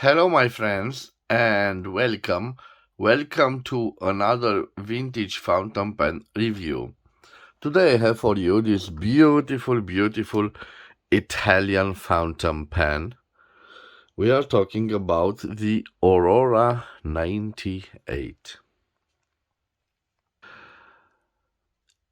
Hello, my friends, and welcome. Welcome to another vintage fountain pen review. Today I have for you this beautiful Italian fountain pen. We are talking about the Aurora 98.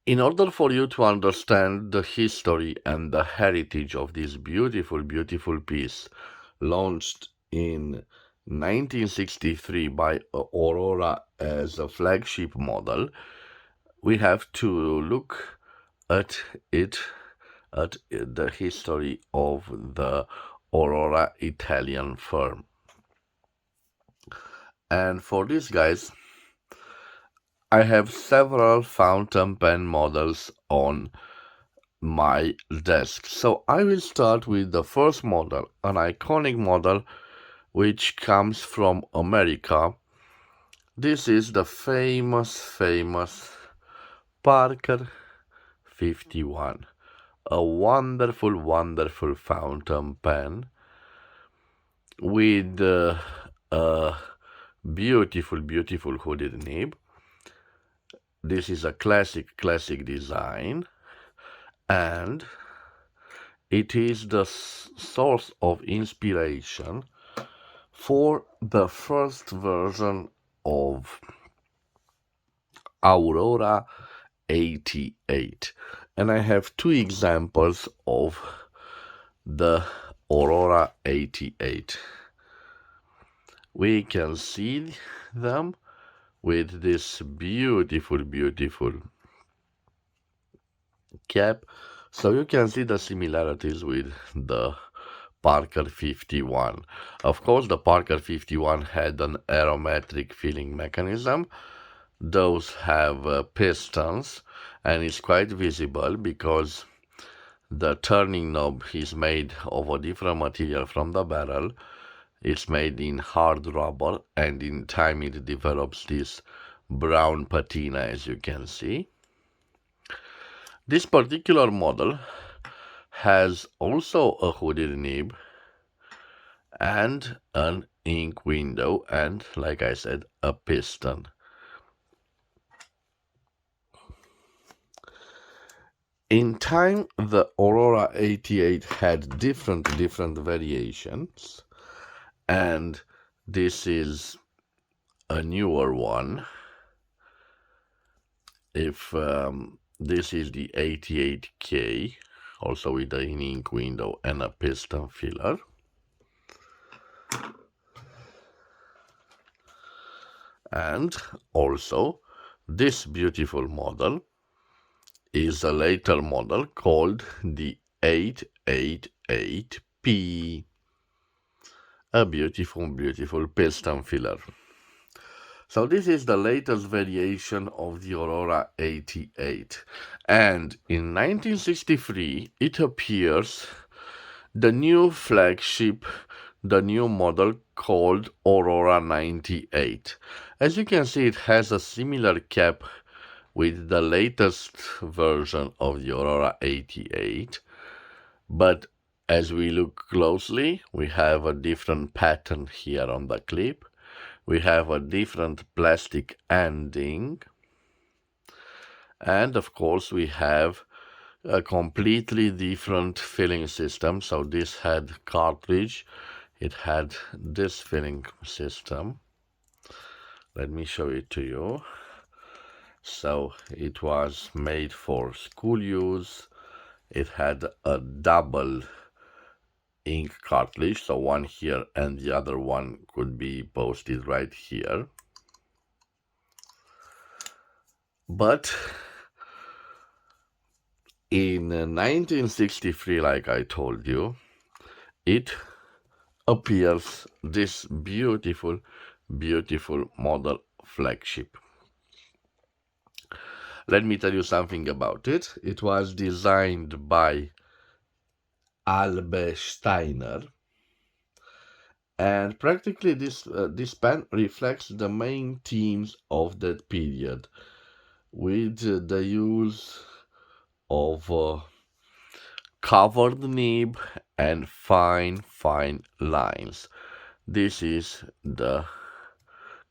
In order for you to understand the history and the heritage of this beautiful piece, launched in 1963 by Aurora as a flagship model, we have to look at it, at the history of the Aurora Italian firm. And for this, guys, I have several fountain pen models on my desk. So I will start with the first model, an iconic model which comes from America. This is the famous Parker 51, a wonderful fountain pen with a beautiful hooded nib. This is a classic design, and it is the source of inspiration for the first version of Aurora 88. And I have two examples of the Aurora 88. We can see them with this beautiful cap. So you can see the similarities with the Parker 51. Of course, the Parker 51 had an aerometric filling mechanism. Those have pistons, and it's quite visible because the turning knob is made of a different material from the barrel. It's made in hard rubber, and in time it develops this brown patina, as you can see. This particular model has also a hooded nib and an ink window and, like I said, a piston. In time, the Aurora 88 had different variations, and this is a newer one. If this is the 88K, also with an ink window and a piston filler. And also, this beautiful model is a later model called the 888P. A beautiful piston filler. So this is the latest variation of the Aurora 88. And in 1963, it appears the new flagship, the new model called Aurora 98. As you can see, it has a similar cap with the latest version of the Aurora 88, but as we look closely, we have a different pattern here on the clip. We have a different plastic ending, and of course we have a completely different filling system. So this had cartridge, it had this filling system. Let me show it to you. So it was made for school use. It had a double ink cartridge, so one here and the other one could be posted right here. But in 1963, like I told you, it appears this beautiful model flagship. Let me tell you something about it. It was designed by Albe Steiner, and practically this pen reflects the main themes of that period, with the use of covered nib and fine lines. This is the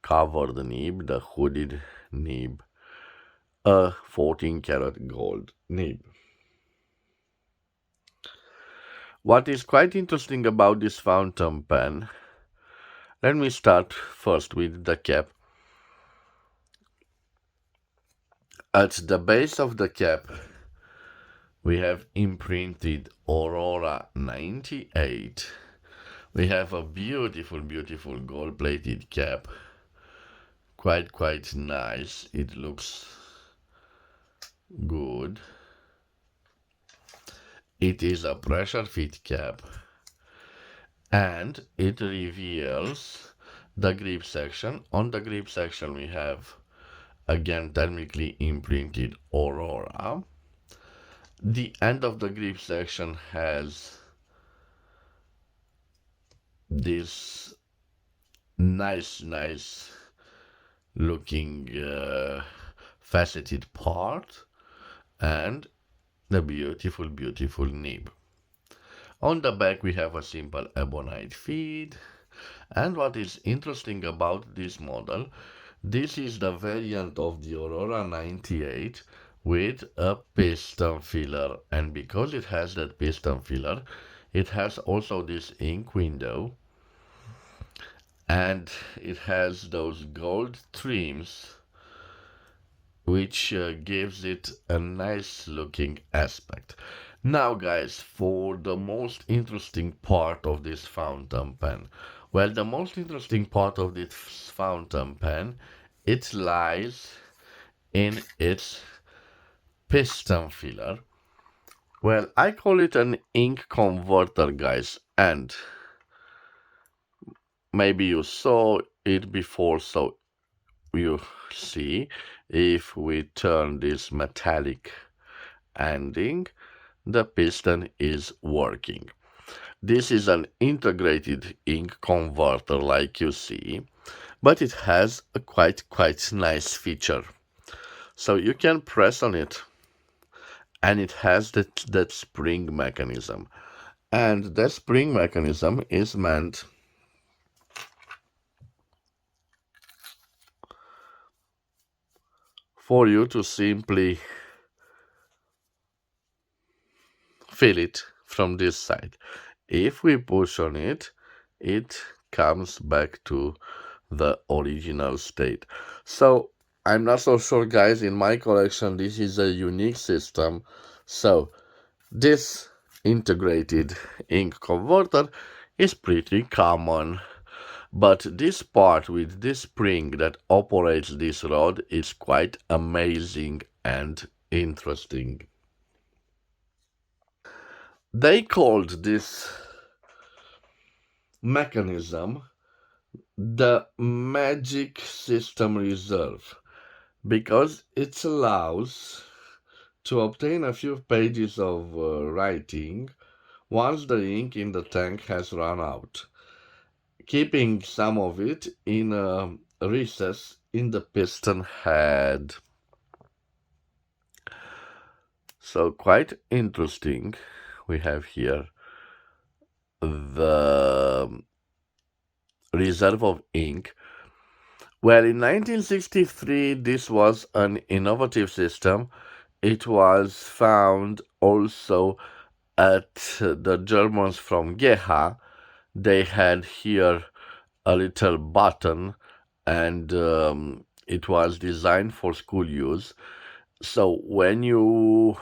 covered nib, the hooded nib, a 14 karat gold nib. What is quite interesting about this fountain pen, let me start first with the cap. At the base of the cap, we have imprinted Aurora 98. We have a beautiful, beautiful gold plated cap. Quite nice. It looks good. It is a pressure fit cap and it reveals the grip section. On the grip section, we have again thermically imprinted Aurora. The end of the grip section has this nice looking faceted part and the beautiful nib. On the back we have a simple ebonite feed, and what is interesting about this model, this is the variant of the Aurora 98 with a piston filler, and because it has that piston filler, it has also this ink window and it has those gold trims which gives it a nice looking aspect. Now guys, for the most interesting part of this fountain pen. Well, the most interesting part of this fountain pen, it lies in its piston filler. Well, I call it an ink converter, guys, and maybe you saw it before, so you see if we turn this metallic ending, the piston is working. This is an integrated ink converter like you see, but it has a quite nice feature. So you can press on it and it has that spring mechanism. And that spring mechanism is meant for you to simply feel it from this side. If we push on it, it comes back to the original state. So I'm not so sure, guys, in my collection this is a unique system. So this integrated ink converter is pretty common. But this part with this spring that operates this rod is quite amazing and interesting. They called this mechanism the magic system reserve because it allows to obtain a few pages of writing once the ink in the tank has run out, keeping some of it in a recess in the piston head. So quite interesting. We have here the reserve of ink. Well, in 1963, this was an innovative system. It was found also at the Germans from Geha. They had here a little button and it was designed for school use. So when you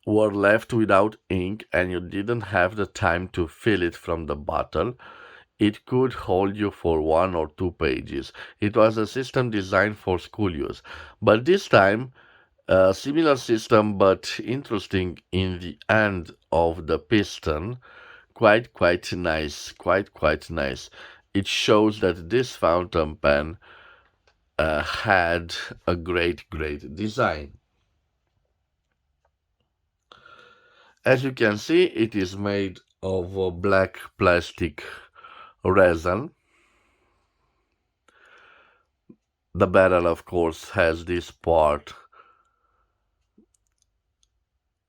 were left without ink and you didn't have the time to fill it from the bottle, it could hold you for 1 or 2 pages. It was a system designed for school use. But this time, a similar system but interesting in the end of the piston, quite nice, quite nice. It shows that this fountain pen had a great design. As you can see, it is made of a black plastic resin. The barrel, of course, has this part,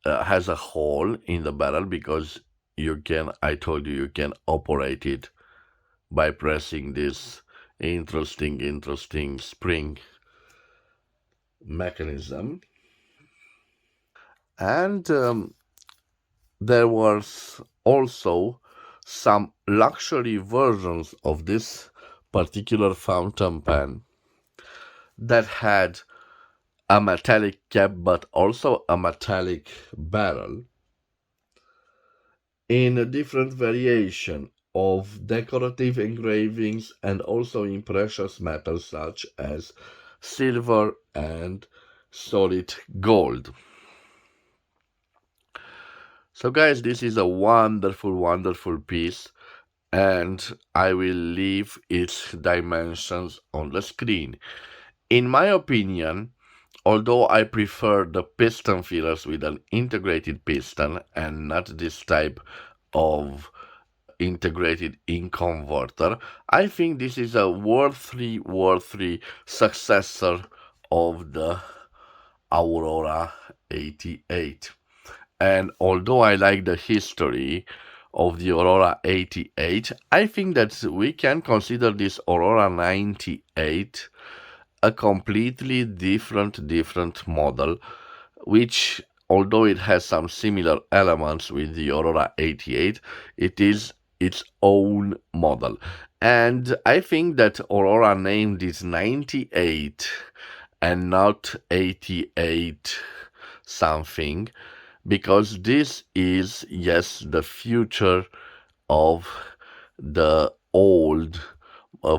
has a hole in the barrel because I told you, you can operate it by pressing this interesting spring mechanism. And there was also some luxury versions of this particular fountain pen that had a metallic cap but also a metallic barrel in a different variation of decorative engravings and also in precious metals such as silver and solid gold. So guys, this is a wonderful piece, and I will leave its dimensions on the screen. In my opinion, although I prefer the piston fillers with an integrated piston and not this type of integrated ink converter, I think this is a worthy successor of the Aurora 88. And although I like the history of the Aurora 88, I think that we can consider this Aurora 98 a completely different model, which, although it has some similar elements with the Aurora 88, it is its own model. And I think that Aurora named it 98 and not 88 something, because this is, yes, the future of the old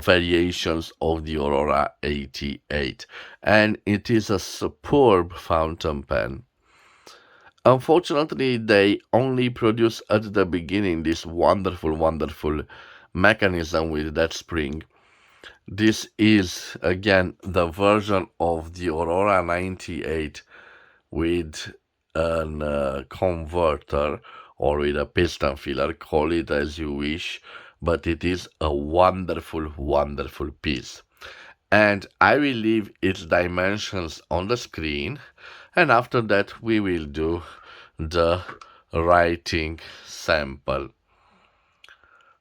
variations of the Aurora 88, and it is a superb fountain pen. Unfortunately, they only produce at the beginning this wonderful mechanism with that spring. This is again the version of the Aurora 98 with a converter or with a piston filler, call it as you wish, but it is a wonderful piece. And I will leave its dimensions on the screen, and after that we will do the writing sample.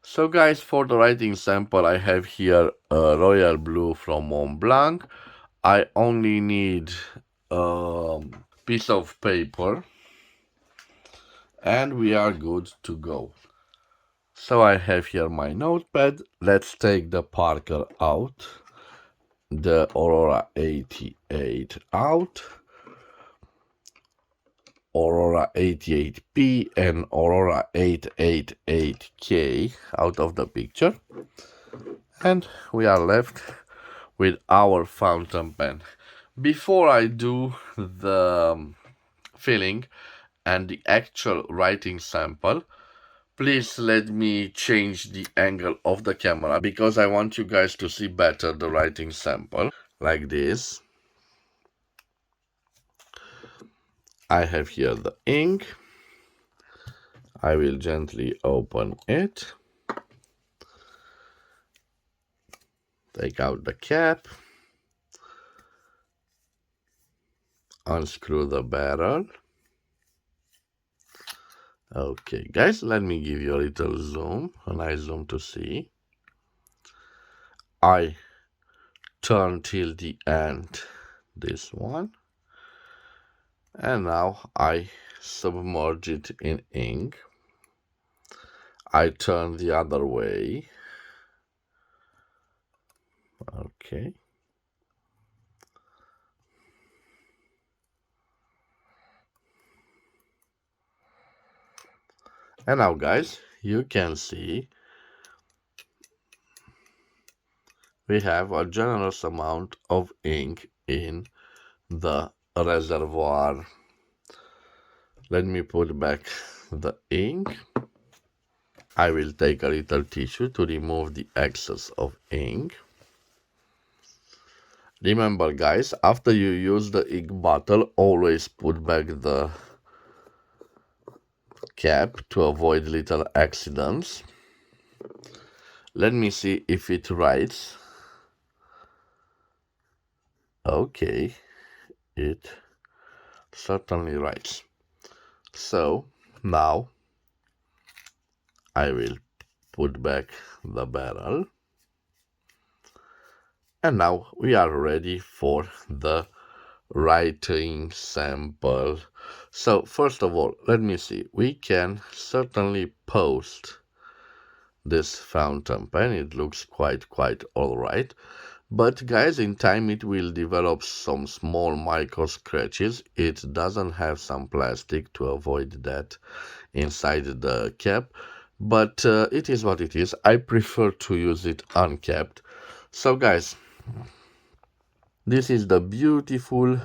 So guys, for the writing sample I have here a royal blue from Mont Blanc. I only need a piece of paper and we are good to go. So I have here my notepad. Let's take the Parker out, the Aurora 88 out, Aurora 88P and Aurora 888K out of the picture, and we are left with our fountain pen. Before I do the filling and the actual writing sample, please let me change the angle of the camera because I want you guys to see better the writing sample, like this. I have here the ink. I will gently open it. Take out the cap. Unscrew the barrel. Okay, guys, let me give you a little zoom, a nice zoom to see. I turn till the end this one, and now I submerge it in ink. I turn the other way. Okay. And now, guys, you can see we have a generous amount of ink in the reservoir. Let me put back the ink. I will take a little tissue to remove the excess of ink. Remember, guys, after you use the ink bottle, always put back the cap to avoid little accidents. Let me see if it writes. Okay, it certainly writes. So now I will put back the barrel. And now we are ready for the writing sample. So first of all, let me see. We can certainly post this fountain pen. It looks quite all right. But guys, in time it will develop some small micro scratches. It doesn't have some plastic to avoid that inside the cap, but it is what it is. I prefer to use it uncapped. So guys, this is the beautiful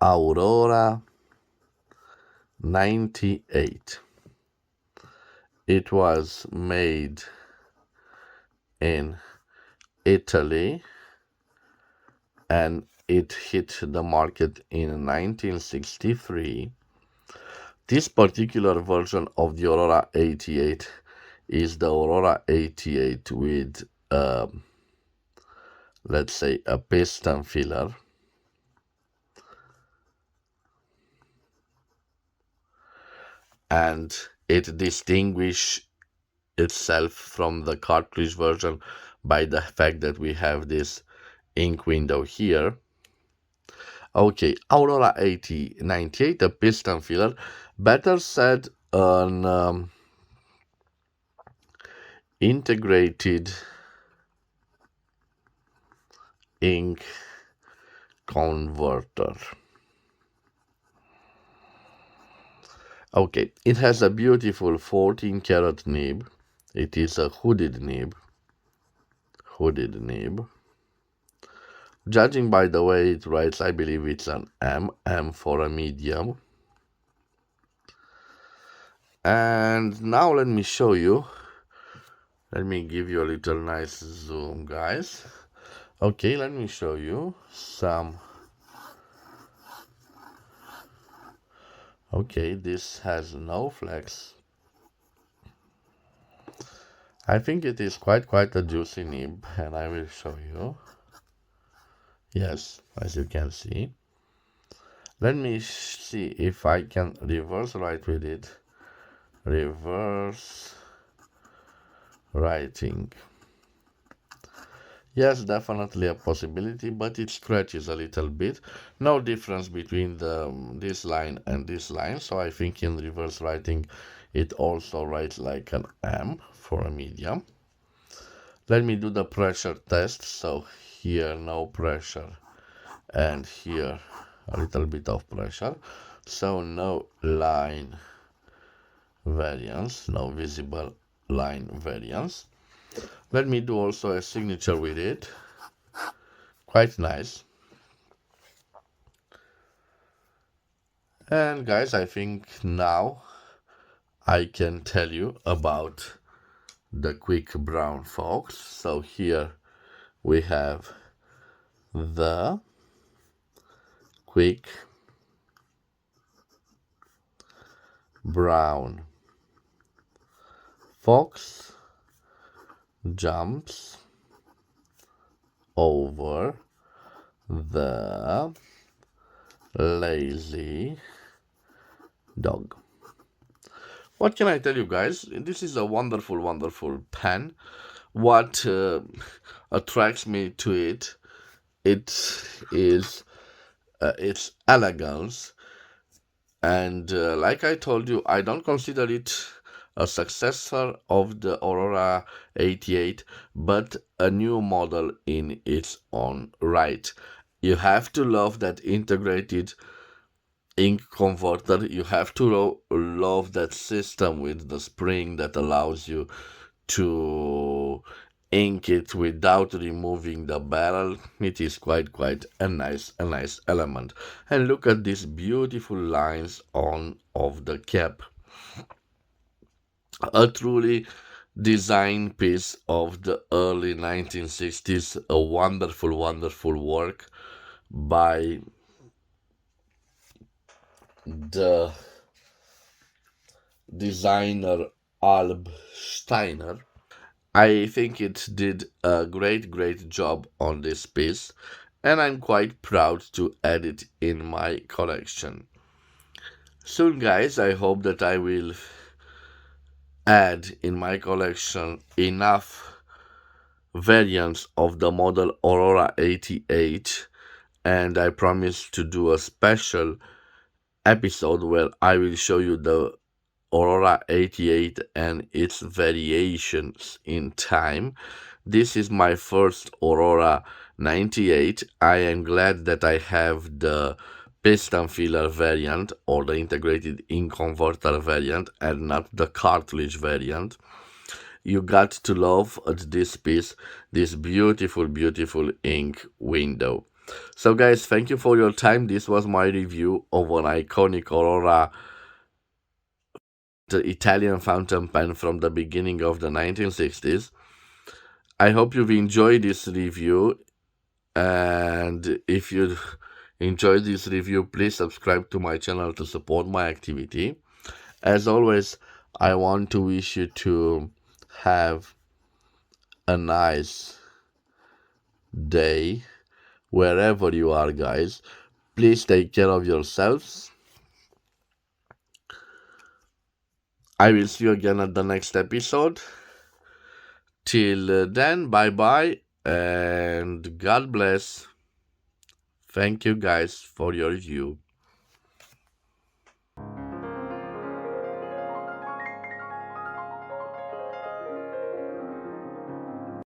Aurora 98. It was made in Italy and it hit the market in 1963. This particular version of the Aurora 88 is the Aurora 88 with, let's say, a piston filler. And it distinguishes itself from the cartridge version by the fact that we have this ink window here. Okay, Aurora 98, a piston filler, better said an integrated ink converter. Okay, it has a beautiful 14 karat nib. It is a hooded nib. Judging by the way it writes, I believe it's an M for a medium. And now let me show you. Let me give you a little nice zoom, guys. Okay, let me show you some. Okay, this has no flex. I think it is quite a juicy nib, and I will show you. Yes, as you can see. Let me see if I can reverse write with it. Reverse writing. Yes, definitely a possibility, but it scratches a little bit. No difference between this line and this line, so I think in reverse writing it also writes like an M for a medium. Let me do the pressure test. So here no pressure and here a little bit of pressure. So no line variance, no visible line variance. Let me do also a signature with it. Quite nice. And guys, I think now I can tell you about the quick brown fox. So here we have the quick brown fox jumps over the lazy dog. What can I tell you guys? This is a wonderful pen. What attracts me to it is its elegance. And like I told you, I don't consider it a successor of the Aurora 88, but a new model in its own right. You have to love that integrated ink converter. You have to love that system with the spring that allows you to ink it without removing the barrel. It is quite a nice element. And look at these beautiful lines on of the cap. A truly design piece of the early 1960s. A wonderful work by the designer Alb Steiner. I think it did a great job on this piece, and I'm quite proud to add it in my collection. Soon, guys, I hope that I will add in my collection enough variants of the model Aurora 88, and I promise to do a special episode where I will show you the Aurora 88 and its variations in time. This is my first Aurora 98. I am glad that I have the piston filler variant or the integrated ink converter variant and not the cartridge variant. You got to love at this piece, this beautiful, beautiful ink window. So guys, thank you for your time. This was my review of an iconic Aurora, the Italian fountain pen from the beginning of the 1960s. I hope you've enjoyed this review, and if you enjoyed this review, please subscribe to my channel to support my activity. As always, I want to wish you to have a nice day wherever you are, guys. Please take care of yourselves. I will see you again at the next episode. Till then, bye bye and God bless. Thank you guys for your view.